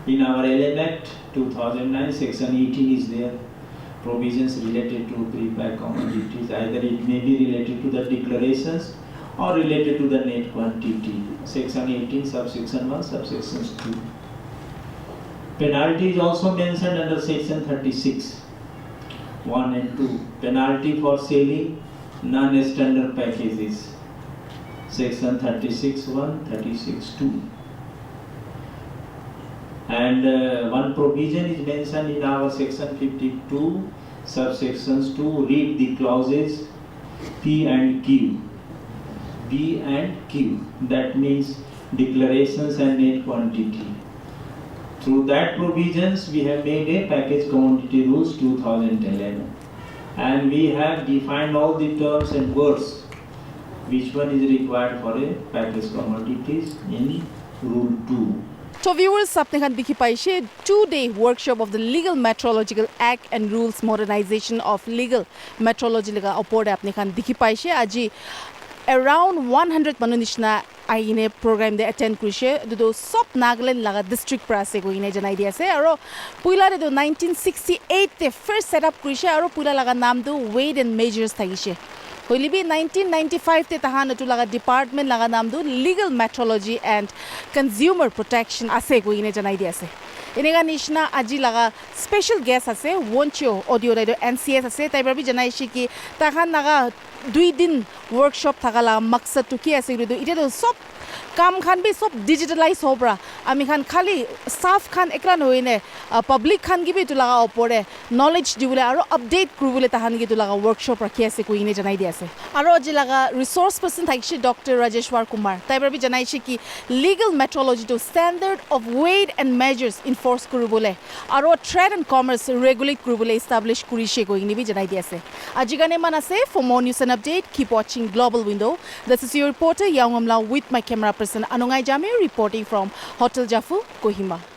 In our LM Act 2009, section 18 is there. Provisions related to pre-packed commodities. Either it may be related to the declarations or related to the net quantity. Section 18, subsection 1, subsections 2. Penalty is also mentioned under section 36. 1 and 2. Penalty for selling non-standard packages. Section 36.1, 36.2. And one provision is mentioned in our section 52, subsections 2. Read the clauses P and Q. P and Q. That means declarations and net quantity. Through that provisions, we have made a Package Commodity Rules 2011, and we have defined all the terms and words which one is required for a package commodities in Rule 2. So viewers, apne khan dikhi paise 2-day workshop of the Legal Metrological Act and Rules Modernization of Legal Metrology laga opor apne khan dikhi paise aji around 100 manu nishna আইনে program de attend kurise do sop Nagaland laga district pra ase koine janai di ase aro puila de 1968 te first set up kurise aro puila laga naam do weight and measures thagise hoilibi 1995 te tahan tu laga department laga naam do legal metrology and consumer protection ase koine janai di ase enega nishna aji laga special guest ase woncho audio radio NCS ase tai barbi janai shi ki tahan laga 2 din workshop thakala maksad tu ki ase ru ite do sob কাম খান বি সব digitalise হবরা আমি খান খালি সাফ খান একরান হইনে public খান গিবি তো লাগা ওপরে নলেজ দিবলে আৰু আপডেট করবলে তাহান গি তো লাগা ওয়ার্কশপ রাখি আছে কইনে জানাই দি আছে আৰু আজি লাগা রিসোর্স পারসন থাকছে ডক্টর রাজেশ্বর কুমার তাই বি জানাইছে কি legal metrology to standard of weight and measures enforce করবলে আৰু ট্রেড এন্ড কমার্স রেগুলেট করবলে এস্টাবলিশ করিছে কইনে বি জানাই দি আছে আজি গানে মান আছে for more news and update keep watching Global Window this is your reporter Yangmala with my camera person Anungai Jami reporting from Hotel Jafu, Kohima.